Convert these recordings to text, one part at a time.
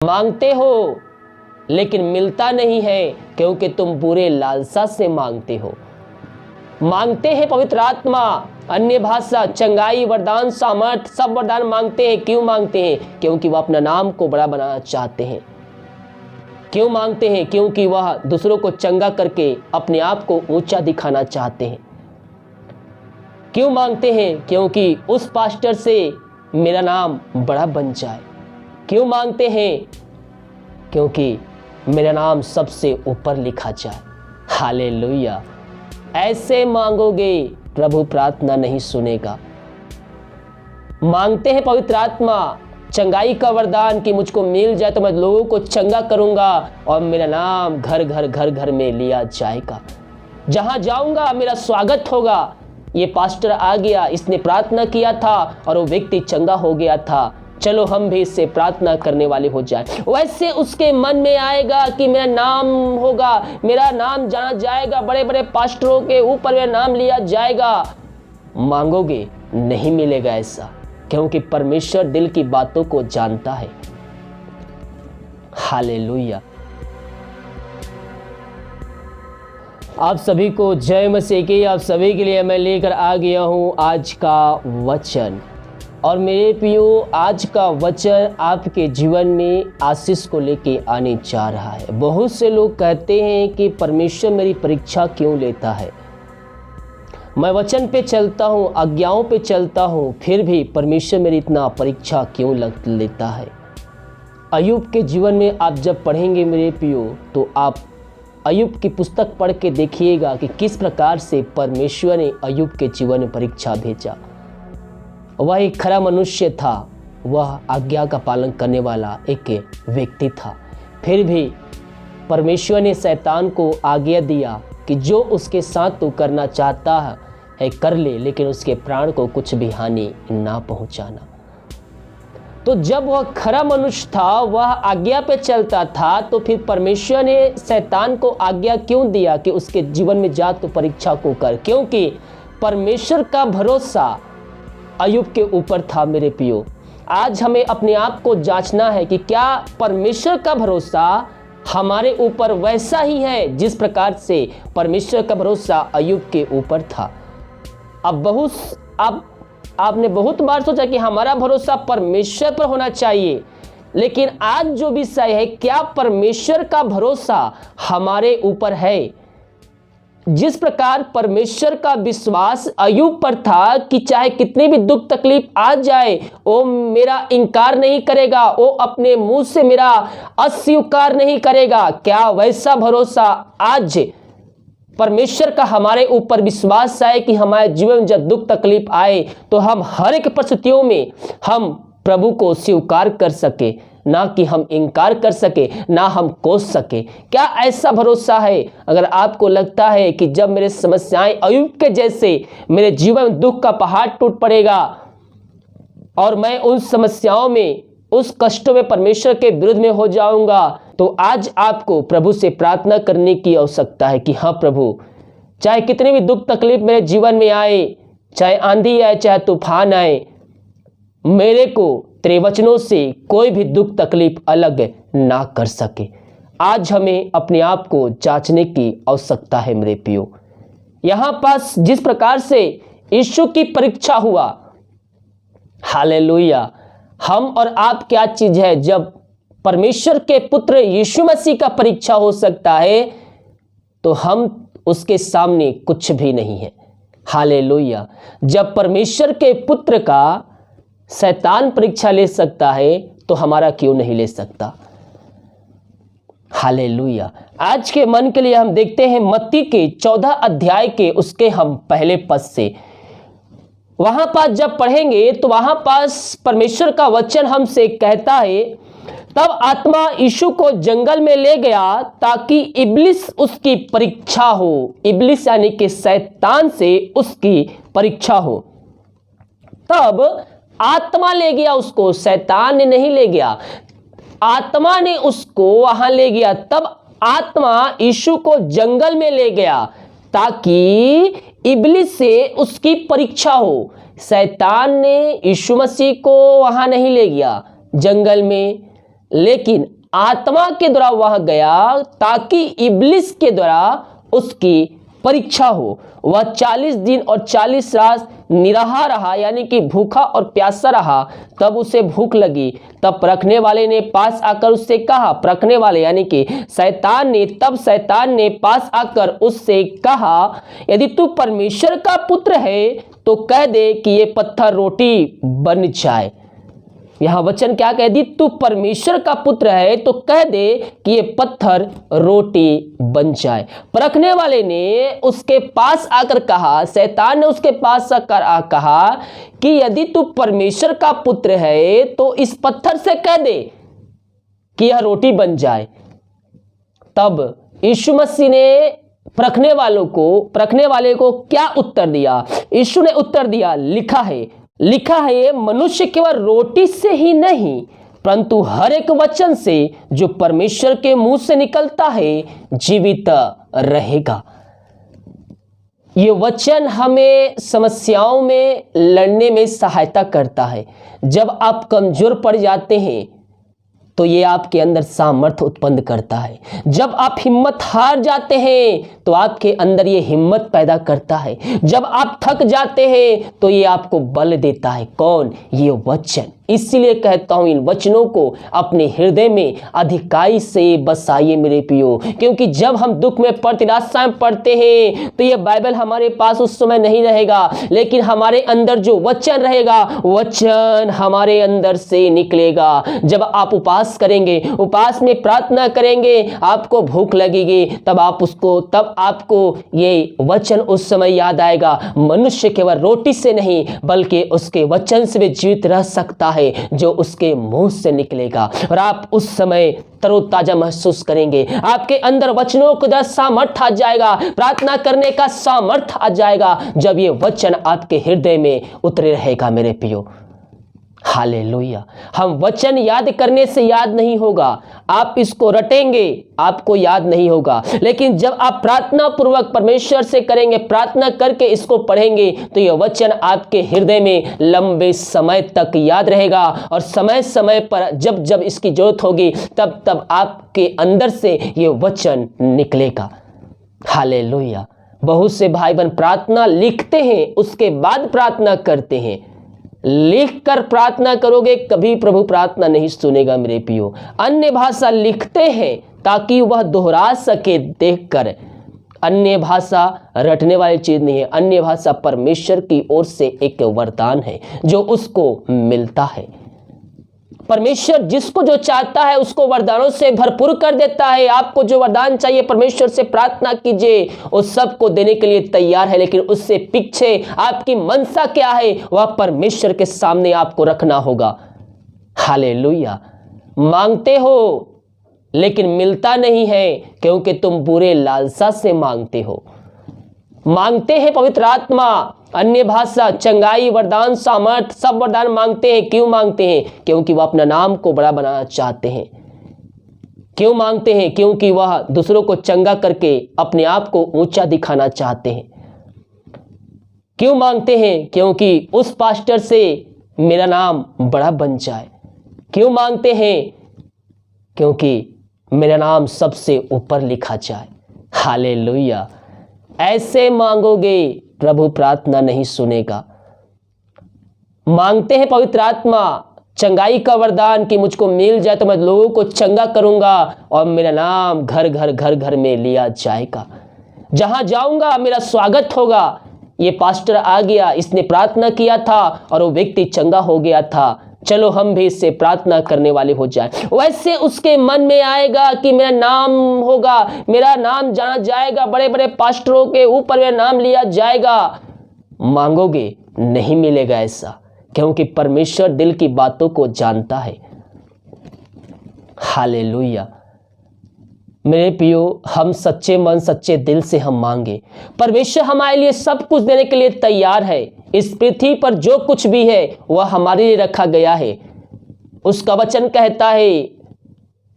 मांगते हो लेकिन मिलता नहीं है क्योंकि तुम बुरे लालसा से मांगते हो। मांगते हैं पवित्र आत्मा, अन्य भाषा, चंगाई, वरदान, सामर्थ, सब वरदान मांगते हैं। क्यों मांगते हैं? क्योंकि वह अपना नाम को बड़ा बनाना चाहते हैं। क्यों मांगते हैं? क्योंकि वह दूसरों को चंगा करके अपने आप को ऊंचा दिखाना चाहते हैं। क्यों मांगते हैं? क्योंकि उस पास्टर से मेरा नाम बड़ा बन जाए। क्यों मांगते हैं? क्योंकि मेरा नाम सबसे ऊपर लिखा जाए। हालेलुया। ऐसे मांगोगे प्रभु प्रार्थना नहीं सुनेगा। मांगते हैं पवित्र आत्मा, चंगाई का वरदान कि मुझको मिल जाए तो मैं लोगों को चंगा करूंगा और मेरा नाम घर घर में लिया जाएगा। जहां जाऊंगा मेरा स्वागत होगा। ये पास्टर आ गया, इसने प्रार्थना किया था और वो व्यक्ति चंगा हो गया था, चलो हम भी इससे प्रार्थना करने वाले हो जाए। वैसे उसके मन में आएगा कि मेरा नाम होगा, मेरा नाम जाना जाएगा, बड़े बड़े पास्टरों के ऊपर मेरा नाम लिया जाएगा। मांगोगे नहीं मिलेगा ऐसा, क्योंकि परमेश्वर दिल की बातों को जानता है। हालेलुया। आप सभी को जय मसीह की। आप सभी के लिए मैं लेकर आ गया हूं आज का वचन। और मेरे प्रियो, आज का वचन आपके जीवन में आशीष को लेके आने जा रहा है। बहुत से लोग कहते हैं कि परमेश्वर मेरी परीक्षा क्यों लेता है। मैं वचन पे चलता हूँ, आज्ञाओं पे चलता हूँ, फिर भी परमेश्वर मेरी इतना परीक्षा क्यों लेता है। अय्यूब के जीवन में आप जब पढ़ेंगे मेरे प्रियो, तो आप अय्यूब की पुस्तक पढ़ के देखिएगा कि किस प्रकार से परमेश्वर ने अय्यूब के जीवन में परीक्षा भेजा। वह एक खरा मनुष्य था, वह आज्ञा का पालन करने वाला एक व्यक्ति था। फिर भी परमेश्वर ने शैतान को आज्ञा दिया कि जो उसके साथ तू करना चाहता है कर ले, लेकिन उसके प्राण को कुछ भी हानि ना पहुंचाना। तो जब वह खरा मनुष्य था, वह आज्ञा पे चलता था, तो फिर परमेश्वर ने शैतान को आज्ञा क्यों दिया कि उसके जीवन में जा तो परीक्षा को कर। क्योंकि परमेश्वर का भरोसा अय्यूब के ऊपर था। मेरे प्रियो, आज हमें अपने आप को जांचना है कि क्या परमेश्वर का भरोसा हमारे ऊपर वैसा ही है जिस प्रकार से परमेश्वर का भरोसा अय्यूब के ऊपर था। अब आपने बहुत बार सोचा कि हमारा भरोसा परमेश्वर पर होना चाहिए, लेकिन आज जो विषय है, क्या परमेश्वर का भरोसा हमारे ऊपर है। जिस प्रकार परमेश्वर का विश्वास अय्यूब पर था कि चाहे कितनी भी दुख तकलीफ आ जाए, वो मेरा इनकार नहीं करेगा, वो अपने मुंह से मेरा अस्वीकार नहीं करेगा। क्या वैसा भरोसा आज परमेश्वर का हमारे ऊपर विश्वास है कि हमारे जीवन में जब दुख तकलीफ आए तो हम हर एक परिस्थितियों में हम प्रभु को स्वीकार कर सके, ना कि हम इनकार कर सके, ना हम कोस सके। क्या ऐसा भरोसा है? अगर आपको लगता है कि जब मेरे समस्याएं अय्यूब के जैसे मेरे जीवन में दुख का पहाड़ टूट पड़ेगा और मैं उन समस्याओं में, उस कष्टों में परमेश्वर के विरुद्ध में हो जाऊंगा, तो आज आपको प्रभु से प्रार्थना करने की आवश्यकता है कि हाँ प्रभु, चाहे कितनी भी दुख तकलीफ मेरे जीवन में आए, चाहे आंधी आए, चाहे तूफान आए, मेरे को तेरे वचनों से कोई भी दुख तकलीफ अलग ना कर सके। आज हमें अपने आप को जांचने की आवश्यकता है मेरे प्रियो। यहां पास जिस प्रकार से यीशु की परीक्षा हुआ, हालेलुया, हम और आप क्या चीज है। जब परमेश्वर के पुत्र यीशु मसीह का परीक्षा हो सकता है, तो हम उसके सामने कुछ भी नहीं है। हालेलुया। जब परमेश्वर के पुत्र का शैतान परीक्षा ले सकता है, तो हमारा क्यों नहीं ले सकता। हालेलुया। आज के मन के लिए हम देखते हैं मत्ती के 14 अध्याय के उसके हम पहले पद से। वहां पास जब पढ़ेंगे तो वहां पास परमेश्वर का वचन हमसे कहता है, तब आत्मा यीशु को जंगल में ले गया ताकि इब्लिस उसकी परीक्षा हो। इब्लिस यानी कि शैतान से उसकी परीक्षा हो। तब आत्मा ले गया उसको, शैतान ने नहीं ले गया, आत्मा ने उसको वहां ले गया। तब आत्मा यीशु को जंगल में ले गया ताकि इब्लिस से उसकी परीक्षा हो। शैतान ने यीशु मसीह को वहां नहीं ले गया जंगल में, लेकिन आत्मा के द्वारा वह गया ताकि इब्लिस के द्वारा उसकी परीक्षा हो। वह 40 दिन और 40 रात निराहा रहा, यानी कि भूखा और प्यासा रहा। तब उसे भूख लगी। तब परखने वाले ने पास आकर उससे कहा, परखने वाले यानी कि शैतान ने पास आकर उससे कहा, यदि तू परमेश्वर का पुत्र है तो कह दे कि ये पत्थर रोटी बन जाए। यह वचन क्या कह दी, तू परमेश्वर का पुत्र है तो कह दे कि ये पत्थर रोटी बन जाए। परखने वाले ने उसके पास आकर कहा, शैतान ने उसके पास आकर कहा कि यदि तू परमेश्वर का पुत्र है तो इस पत्थर से कह दे कि यह रोटी बन जाए। तब यीशु मसीह ने परखने वाले को क्या उत्तर दिया? यीशु ने उत्तर दिया, लिखा है मनुष्य केवल रोटी से ही नहीं परंतु हर एक वचन से जो परमेश्वर के मुंह से निकलता है जीवित रहेगा। ये वचन हमें समस्याओं में लड़ने में सहायता करता है। जब आप कमजोर पड़ जाते हैं तो ये आपके अंदर सामर्थ्य उत्पन्न करता है। जब आप हिम्मत हार जाते हैं तो आपके अंदर ये हिम्मत पैदा करता है। जब आप थक जाते हैं तो ये आपको बल देता है। कौन? ये वचन। इसीलिए कहता हूं इन वचनों को अपने हृदय में अधिकाई से बसाइए मेरे प्रियो, क्योंकि जब हम दुख में पड़ते, निराशा में पड़ते हैं तो ये बाइबल हमारे पास उस समय नहीं रहेगा, लेकिन हमारे अंदर जो वचन रहेगा, वचन हमारे अंदर से निकलेगा। जब आप उपास करेंगे, उपास में प्रार्थना करेंगे, आपको भूख लगेगी, तब आपको ये वचन उस समय याद आएगा, मनुष्य केवल रोटी से नहीं बल्कि उसके वचन से भी जीवित रह सकता है जो उसके मुंह से निकलेगा। और आप उस समय तरोताजा महसूस करेंगे। आपके अंदर वचनों का सामर्थ्य आ जाएगा, प्रार्थना करने का सामर्थ्य आ जाएगा जब ये वचन आपके हृदय में उतरे रहेगा मेरे प्रियो। हालेलुया। हम वचन याद करने से याद नहीं होगा, आप इसको रटेंगे, आपको याद नहीं होगा, लेकिन जब आप प्रार्थना पूर्वक परमेश्वर से करेंगे, प्रार्थना करके इसको पढ़ेंगे तो यह वचन आपके हृदय में लंबे समय तक याद रहेगा। और समय समय पर जब जब इसकी जरूरत होगी तब तब आपके अंदर से यह वचन निकलेगा। हालेलुया। बहुत से भाई बहन प्रार्थना लिखते हैं, उसके बाद प्रार्थना करते हैं। लिख कर प्रार्थना करोगे कभी प्रभु प्रार्थना नहीं सुनेगा मेरे प्रियो। अन्य भाषा लिखते हैं ताकि वह दोहरा सके देखकर। अन्य भाषा रटने वाली चीज नहीं है, अन्य भाषा परमेश्वर की ओर से एक वरदान है जो उसको मिलता है। परमेश्वर जिसको जो चाहता है उसको वरदानों से भरपूर कर देता है। आपको जो वरदान चाहिए परमेश्वर से प्रार्थना कीजिए, वो सबको देने के लिए तैयार है, लेकिन उससे पीछे आपकी मनसा क्या है वह परमेश्वर के सामने आपको रखना होगा। हालेलुया। मांगते हो लेकिन मिलता नहीं है क्योंकि तुम बुरे लालसा से मांगते हो। मांगते हैं पवित्र आत्मा, अन्य भाषा, चंगाई, वरदान, सामर्थ, सब वरदान मांगते हैं। क्यों मांगते हैं? क्योंकि वह अपना नाम को बड़ा बनाना चाहते हैं। क्यों मांगते हैं? क्योंकि वह दूसरों को चंगा करके अपने आप को ऊंचा दिखाना चाहते हैं। क्यों मांगते हैं? क्योंकि उस पास्टर से मेरा नाम बड़ा बन जाए। क्यों मांगते हैं? क्योंकि मेरा नाम सबसे ऊपर लिखा जाए। हालेलुया। ऐसे मांगोगे प्रभु प्रार्थना नहीं सुनेगा। मांगते हैं पवित्र आत्मा, चंगाई का वरदान कि मुझको मिल जाए तो मैं लोगों को चंगा करूंगा और मेरा नाम घर घर में लिया जाएगा। जहां जाऊंगा मेरा स्वागत होगा। ये पास्टर आ गया, इसने प्रार्थना किया था और वो व्यक्ति चंगा हो गया था, चलो हम भी इससे प्रार्थना करने वाले हो जाए। वैसे उसके मन में आएगा कि मेरा नाम होगा, मेरा नाम जाना जाएगा, बड़े बड़े पास्टरों के ऊपर मेरा नाम लिया जाएगा। मांगोगे नहीं मिलेगा ऐसा, क्योंकि परमेश्वर दिल की बातों को जानता है। हालेलुया। मेरे प्रियो, हम सच्चे मन सच्चे दिल से हम मांगे, परमेश्वर हमारे लिए सब कुछ देने के लिए तैयार है। इस पृथ्वी पर जो कुछ भी है वह हमारे लिए रखा गया है। उसका वचन कहता है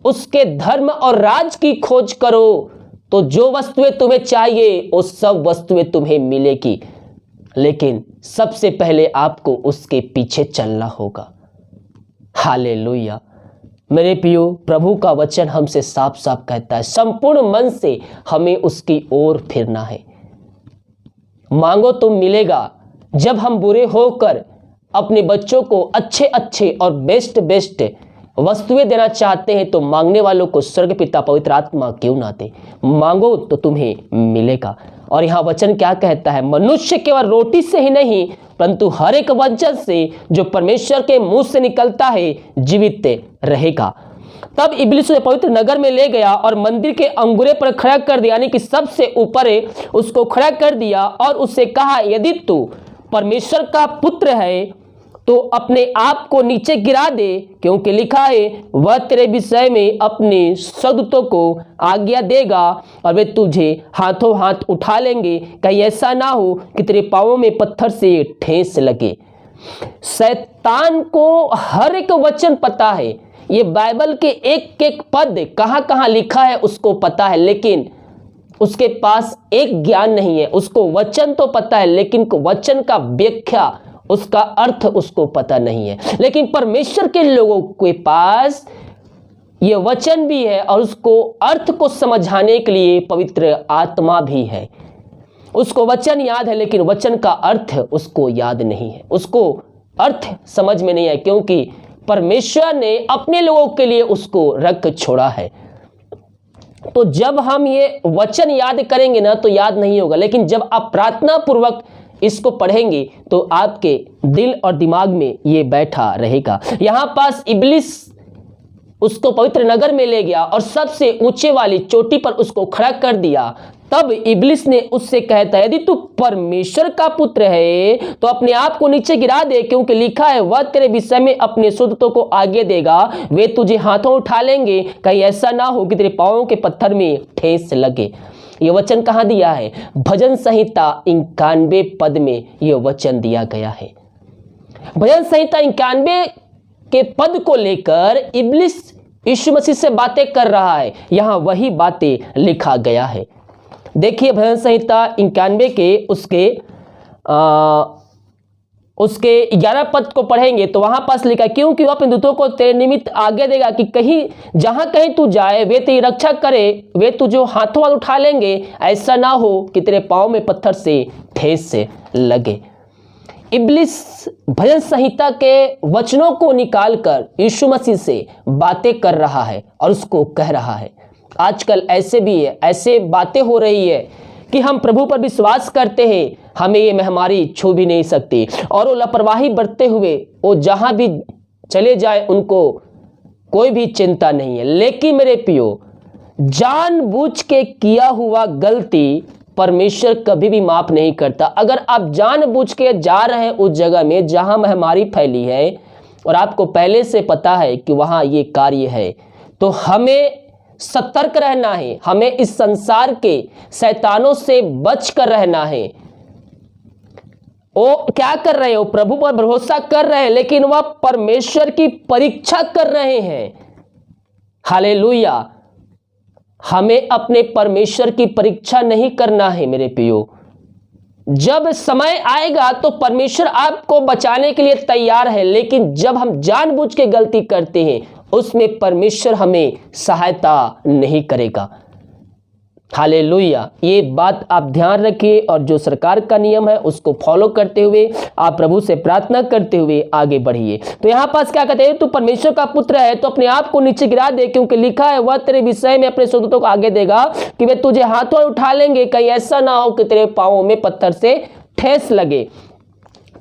उसके धर्म और राज की खोज करो तो जो वस्तुएं तुम्हें चाहिए वो सब वस्तुएं तुम्हें मिलेगी, लेकिन सबसे पहले आपको उसके पीछे चलना होगा। हालेलुया। मेरे प्रियो, प्रभु का वचन हमसे साफ साफ कहता है, संपूर्ण मन से हमें उसकी ओर फिरना है। मांगो तो मिलेगा। जब हम बुरे होकर अपने बच्चों को अच्छे अच्छे और बेस्ट वस्तुएं देना चाहते हैं, तो मांगने वालों को स्वर्ग पिता पवित्र आत्मा क्यों ना दे। मांगो तो तुम्हें मिलेगा। और यहाँ वचन क्या कहता है, मनुष्य केवल रोटी से ही नहीं परंतु हर एक वचन से जो परमेश्वर के मुंह से निकलता है जीवित रहेगा। तब इब्लिस उसे पवित्र नगर में ले गया और मंदिर के अंगूरे पर खड़ा कर दिया, यानी कि सबसे ऊपर उसको खड़ा कर दिया और उससे कहा, यदि तू परमेश्वर का पुत्र है तो अपने आप को नीचे गिरा दे, क्योंकि लिखा है वह तेरे विषय में अपने स्वर्गदूतों को आज्ञा देगा और वे तुझे हाथों हाथ उठा लेंगे, कहीं ऐसा ना हो कि तेरे पांवों में पत्थर से ठेस लगे। शैतान को हर एक वचन पता है, ये बाइबल के एक एक पद कहाँ कहाँ लिखा है उसको पता है, लेकिन उसके पास एक ज्ञान नहीं है। उसको वचन तो पता है लेकिन वचन का व्याख्या, उसका अर्थ उसको पता नहीं है। लेकिन परमेश्वर के लोगों के पास ये वचन भी है और उसको अर्थ को समझाने के लिए पवित्र आत्मा भी है। उसको वचन याद है लेकिन वचन का अर्थ उसको याद नहीं है, उसको अर्थ समझ में नहीं है, क्योंकि परमेश्वर ने अपने लोगों के लिए उसको रख छोड़ा है। तो जब हम ये वचन याद करेंगे ना तो याद नहीं होगा, लेकिन जब आप प्रार्थना पूर्वक इसको पढ़ेंगे तो आपके दिल और दिमाग में ये बैठा रहेगा। यहाँ पास इब्लिस उसको पवित्र नगर में ले गया और सबसे ऊंचे वाली चोटी पर उसको खड़ा कर दिया। तब इब्लिस ने उससे कहता है, यदि तू परमेश्वर का पुत्र है तो अपने आप को नीचे गिरा दे, क्योंकि लिखा है वह तेरे विषय में अपने स्वर्गदूतों को आगे देगा, वे तुझे हाथों उठा लेंगे, कहीं ऐसा ना हो कि तेरे पांवों के पत्थर में ठेस लगे। ये वचन कहाँ दिया है? भजन संहिता 91 पद में यह वचन दिया गया है। भजन संहिता 91 के पद को लेकर इब्लिस यीशु मसीह से बातें कर रहा है। यहाँ वही बातें लिखा गया है। देखिए भजन संहिता 91 के उसके 11 पद को पढ़ेंगे तो वहां पास लिखा, क्योंकि वह अपने दूतों को तेरे निमित्त आगे देगा कि कहीं जहां कहीं तू जाए वे तेरी रक्षा करे, वे तुझे हाथों हाथ उठा लेंगे, ऐसा ना हो कि तेरे पांव में पत्थर से ठेस से लगे। इब्लिस भजन संहिता के वचनों को निकालकर यीशु मसीह से बातें कर रहा है और उसको कह रहा है। आजकल ऐसे भी है, ऐसे बातें हो रही है कि हम प्रभु पर विश्वास करते हैं, हमें ये महामारी छू भी नहीं सकती, और वो लापरवाही बरतते हुए वो जहां भी चले जाए उनको कोई भी चिंता नहीं है। लेकिन मेरे प्रियो, जानबूझ के किया हुआ गलती परमेश्वर कभी भी माफ नहीं करता। अगर आप जानबूझ के जा रहे हैं उस जगह में जहां महामारी फैली है और आपको पहले से पता है कि वहां ये कार्य है, तो हमें सतर्क रहना है। हमें इस संसार के शैतानों से बच कर रहना है। वो क्या कर रहे हैं? वो प्रभु पर भरोसा कर रहे हैं, लेकिन वह परमेश्वर की परीक्षा कर रहे हैं। हालेलुया। हमें अपने परमेश्वर की परीक्षा नहीं करना है मेरे प्रियो। जब समय आएगा तो परमेश्वर आपको बचाने के लिए तैयार है, लेकिन जब हम जानबूझ के गलती करते हैं उसमें परमेश्वर हमें सहायता नहीं करेगा। हालेलुया। ये बात आप ध्यान रखिए और जो सरकार का नियम है उसको फॉलो करते हुए आप प्रभु से प्रार्थना करते हुए आगे बढ़िए। तो यहाँ पास क्या कहते हैं, तू परमेश्वर का पुत्र है तो अपने आप को नीचे गिरा दे, क्योंकि लिखा है वह तेरे विषय में अपने स्वर्गदूतों को आगे देगा कि वे तुझे हाथों उठा लेंगे, कहीं ऐसा ना हो कि तेरे पांवों में पत्थर से ठेस लगे।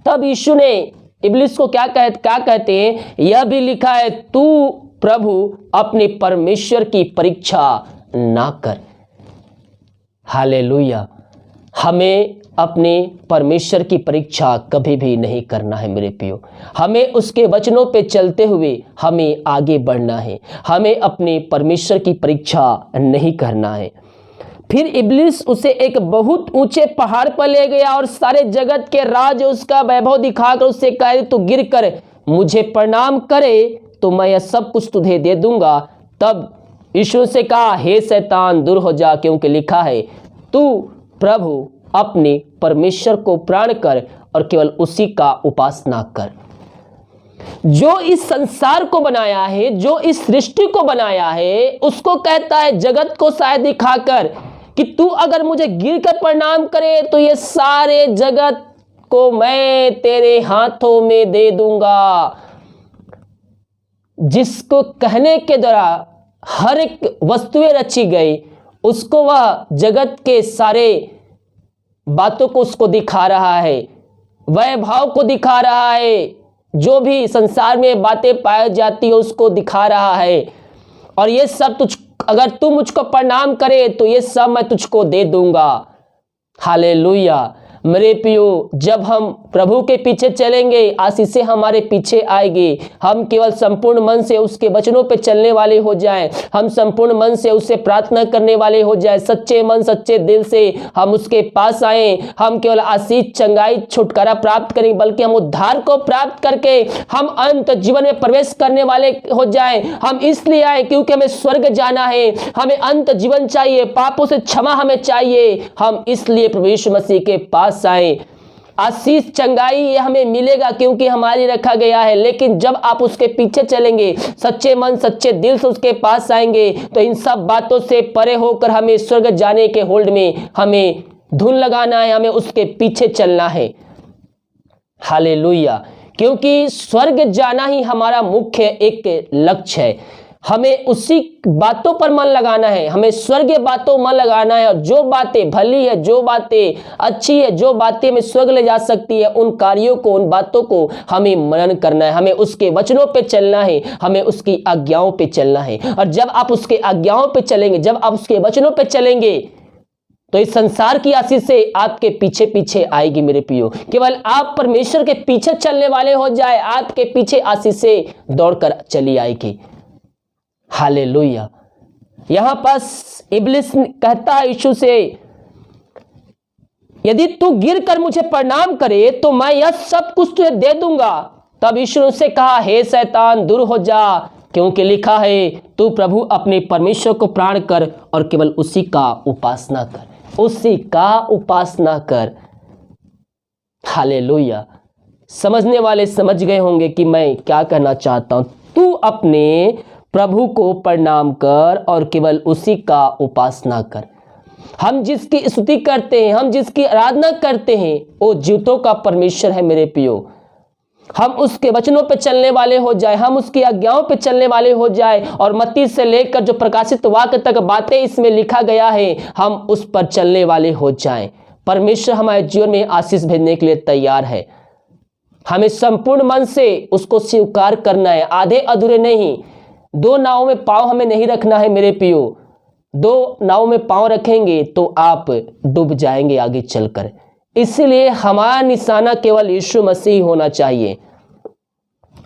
तब यीशु ने इब्लिस को क्या कहते हैं, यह भी लिखा है तू प्रभु अपने परमेश्वर की परीक्षा ना कर। हालेलुया। हमें अपने परमेश्वर की परीक्षा कभी भी नहीं करना है मेरे प्रियो। हमें उसके वचनों पे चलते हुए हमें आगे बढ़ना है। हमें अपने परमेश्वर की परीक्षा नहीं करना है। फिर इब्लिस उसे एक बहुत ऊंचे पहाड़ पर ले गया और सारे जगत के राज उसका वैभव दिखाकर उससे कहे, तू गिर कर मुझे प्रणाम करे तो मैं यह सब कुछ तुझे दे दूंगा। तब यीशु से कहा, हे शैतान दूर हो जा, क्योंकि लिखा है तू प्रभु अपने परमेश्वर को प्राण कर और केवल उसी का उपासना कर। जो इस संसार को बनाया है, जो इस सृष्टि को बनाया है, उसको कहता है जगत को शायद दिखाकर कि तू अगर मुझे गिरकर प्रणाम करे तो ये सारे जगत को मैं तेरे हाथों में दे दूंगा। जिसको कहने के द्वारा हर एक वस्तुएं रची गई, उसको वह जगत के सारे बातों को उसको दिखा रहा है, वैभव को दिखा रहा है, जो भी संसार में बातें पाई जाती है उसको दिखा रहा है। और ये सब अगर तू मुझको प्रणाम करे तो ये सब मैं तुझको दे दूंगा। हालेलुया। मेरे प्रियो, जब हम प्रभु के पीछे चलेंगे, आशीषें हमारे पीछे आएगी। हम केवल संपूर्ण मन से उसके वचनों पे चलने वाले हो जाएं, हम संपूर्ण मन से उससे प्रार्थना करने वाले हो जाएं, सच्चे मन सच्चे दिल से हम उसके पास आए। हम केवल आशीष, चंगाई, छुटकारा प्राप्त करें, बल्कि हम उद्धार को प्राप्त करके हम अंत जीवन में प्रवेश करने वाले हो जाएं। हम इसलिए आए क्योंकि हमें स्वर्ग जाना है, हमें अंत जीवन चाहिए, पापों से क्षमा हमें चाहिए। हम इसलिए प्रभु यीशु मसीह के पास आए। आशीष, चंगाई ये हमें मिलेगा क्योंकि हमारी रखा गया है। लेकिन जब आप उसके पीछे चलेंगे, सच्चे मन सच्चे दिल से उसके पास आएंगे, तो इन सब बातों से परे होकर हमें स्वर्ग जाने के होल्ड में हमें धुन लगाना है, हमें उसके पीछे चलना है। हालेलुया। क्योंकि स्वर्ग जाना ही हमारा मुख्य एक लक्ष्य है। हमें उसी बातों पर मन लगाना है, हमें स्वर्गीय बातों मन लगाना है। और जो बातें भली है, जो बातें अच्छी है, जो बातें में स्वर्ग ले जा सकती है, उन कार्यों को, उन बातों को हमें मनन करना है। हमें उसके वचनों पे चलना है, हमें उसकी आज्ञाओं पे चलना है। और जब आप उसके आज्ञाओं पे चलेंगे, जब आप उसके वचनों पे चलेंगे, तो इस संसार की आशीष से आपके पीछे पीछे आएगी। मेरे प्रियो, केवल आप परमेश्वर के पीछे चलने वाले हो जाए, आपके पीछे आशीष से दौड़कर चली आएगी। हालेलुया। यहां पास इब्लिस कहता है यीशु से, यदि तू गिरकर मुझे प्रणाम करे तो मैं यह सब कुछ तुझे दे दूंगा। तब यीशु ने उससे कहा, हे शैतान, दूर हो जा, क्योंकि लिखा है तू प्रभु अपने परमेश्वर को प्राण कर और केवल उसी का उपासना कर, उसी का उपासना कर। हालेलुया। समझने वाले समझ गए होंगे कि मैं क्या कहना चाहता हूं। तू अपने प्रभु को प्रणाम कर और केवल उसी का उपासना कर। हम जिसकी स्तुति करते हैं, हम जिसकी आराधना करते हैं, वो जीवतों का परमेश्वर है। मेरे प्रियो, हम उसके वचनों पे चलने वाले हो जाए, हम उसकी आज्ञाओं पे चलने वाले हो जाए, और मत्ती से लेकर जो प्रकाशित वाक्य तक बातें इसमें लिखा गया है, हम उस पर चलने वाले हो जाएं। परमेश्वर हमारे जीवन में आशीष भेजने के लिए तैयार है। हमें संपूर्ण मन से उसको स्वीकार करना है, आधे अधूरे नहीं। दो नावों में पांव हमें नहीं रखना है मेरे प्रियो। दो नाव में पांव रखेंगे तो आप डूब जाएंगे आगे चलकर। इसलिए हमारा निशाना केवल यीशु मसीह होना चाहिए।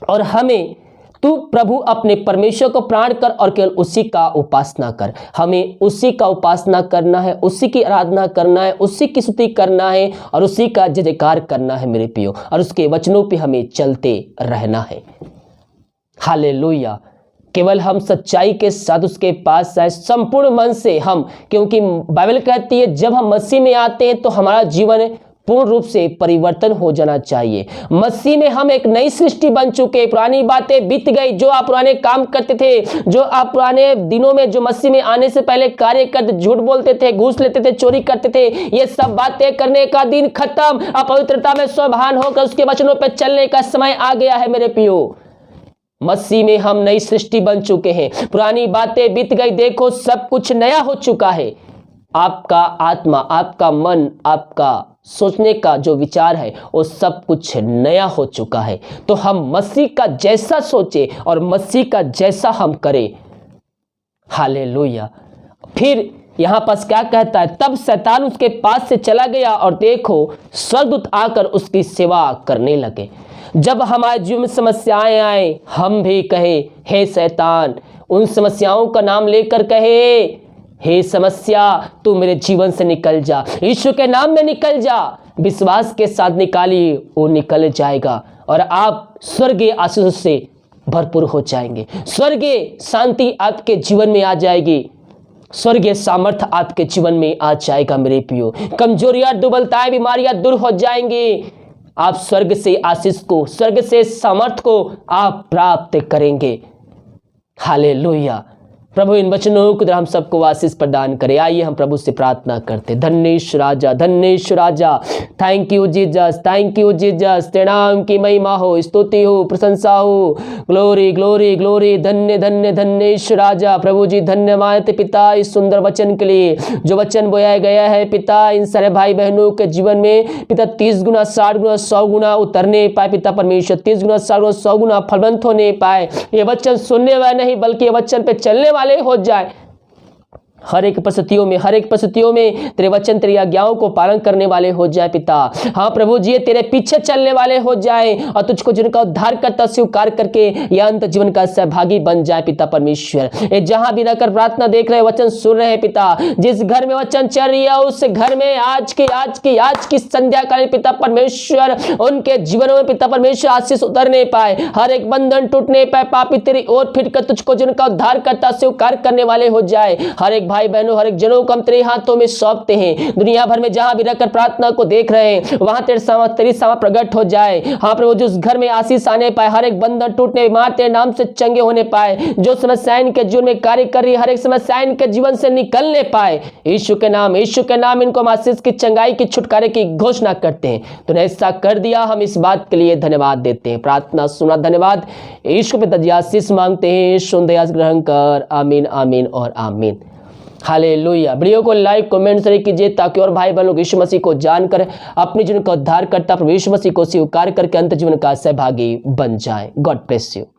और हमें, तू प्रभु अपने परमेश्वर को प्राण कर और केवल उसी का उपासना कर। हमें उसी का उपासना करना है, उसी की आराधना करना है, उसी की स्तुति करना है और उसी का जय जयकार करना है मेरे प्रियो। और उसके वचनों पे हमें चलते रहना है। हालेलुया। केवल हम सच्चाई के साथ उसके पास आए, संपूर्ण मन से हम, क्योंकि बाइबल कहती है जब हम मसीह में आते हैं तो हमारा जीवन पूर्ण रूप से परिवर्तन हो जाना चाहिए। मसीह में हम एक नई सृष्टि बन चुके। पुरानी बातें बीत गई। जो आप पुराने काम करते थे, जो आप पुराने दिनों में जो मसीह में आने से पहले कार्य करते, झूठ बोलते थे, घूस लेते थे, चोरी करते थे, ये सब बातें करने का दिन खत्म। अपवित्रता में स्वभान होकर उसके वचनों पर चलने का समय आ गया है मेरे प्रियो। मसीह में हम नई सृष्टि बन चुके हैं। पुरानी बातें बीत गई, देखो सब कुछ नया हो चुका है। आपका आत्मा, आपका मन, आपका सोचने का जो विचार है वो सब कुछ नया हो चुका है। तो हम मसीह का जैसा सोचे और मसीह का जैसा हम करें। हालेलुया। फिर यहां पास क्या कहता है, तब शैतान उसके पास से चला गया और देखो स्वर्गदूत आकर उसकी सेवा करने लगे। जब हमारे जीवन में समस्याएं आए, हम भी कहे हे शैतान, उन समस्याओं का नाम लेकर कहे, हे समस्या तू मेरे जीवन से निकल जा, यीशु के नाम में निकल जा। विश्वास के साथ निकालिए, वो निकल जाएगा और आप स्वर्गीय आशीष से भरपूर हो जाएंगे। स्वर्गीय शांति आपके जीवन में आ जाएगी, स्वर्गीय सामर्थ्य आपके जीवन में आ जाएगा मेरे प्रियो। कमजोरियां, दुर्बलताएं, बीमारियां दूर हो जाएंगी। आप स्वर्ग से आशीष को, स्वर्ग से सामर्थ को आप प्राप्त करेंगे। हालेलुया। प्रभु इन वचनों को हम सबको आशीष प्रदान करे। आइए हम प्रभु से प्रार्थना करते। धन्येश राजा, धन्येश राजा, thank you Jesus, thank you Jesus. तेरे नाम की महिमा हो, स्तुति हो, प्रशंसा हो, ग्लोरी ग्लोरी ग्लोरी। धन्य धन्य धन्येश राजा। प्रभु जी धन्यवाद पिता इस सुंदर वचन के लिए, जो वचन बोया गया है पिता इन सारे भाई बहनों के जीवन में पिता 30 गुना 60 गुना 100 गुना उतरने पाए पिता परमेश्वर। 30 गुना 60 गुना 100 गुना फलवंत होने पाए। ये वचन सुनने वाले नहीं बल्कि ये वचन पे चलने वाले हो जाए। हर एक परिस्थितियों में, हर एक परिस्थितियों में तेरे वचन तेरी आज्ञाओं को पालन करने वाले हो जाए पिता। हाँ प्रभु जी तेरे पीछे चलने वाले हो जाए और तुझको जिनका उद्धार करता स्वीकार करके यह अंत जीवन का सहभागी बन जाए पिता परमेश्वर। ये जहां भी रहकर प्रार्थना देख रहे, वचन सुन रहे पिता, जिस घर में वचन चल रही है उस घर में आज की संध्या कालीन पिता परमेश्वर उनके जीवनों में पिता परमेश्वर आशीष उतरने पाए, हर एक बंधन टूटने पाए, पापी तेरी ओर फिरकर तुझको जिनका उद्धार करता स्वीकार करने वाले हो जाए। हर एक भाई बहनों, हर एक जनों को हम तेरे हाथों में सौंपते हैं। दुनिया भर में जहां भी रहकर प्रार्थना को देख रहे हैं वहां तेरी सामर्थ प्रकट हो जाए। हाँ प्रभु जिस घर में आशीष आने पाए, हर एक बंधन टूटने, बीमार तेरे नाम से चंगे होने पाए, जो समस्याएं के जीवन में कार्य कर रही हर एक समस्याएं के जीवन से निकलने पाए। यीशु के नाम इनको हम आशीष की, चंगाई की, छुटकारे की घोषणा करते हैं। तूने ऐसा कर दिया, हम इस बात के लिए धन्यवाद देते हैं। प्रार्थना सुना, धन्यवाद। यीशु पिता जी आशीष मांगते हैं, सुंदर ग्रहण कर। आमीन आमीन और आमीन। हालेलुया। वीडियो को लाइक कमेंट शेयर कीजिए ताकि और भाई बहनों यीशु मसीह को जानकर अपने जीवन का उद्धार करता प्रभु यीशु मसीह को स्वीकार करके अंत जीवन का सहभागी बन जाए। God bless you.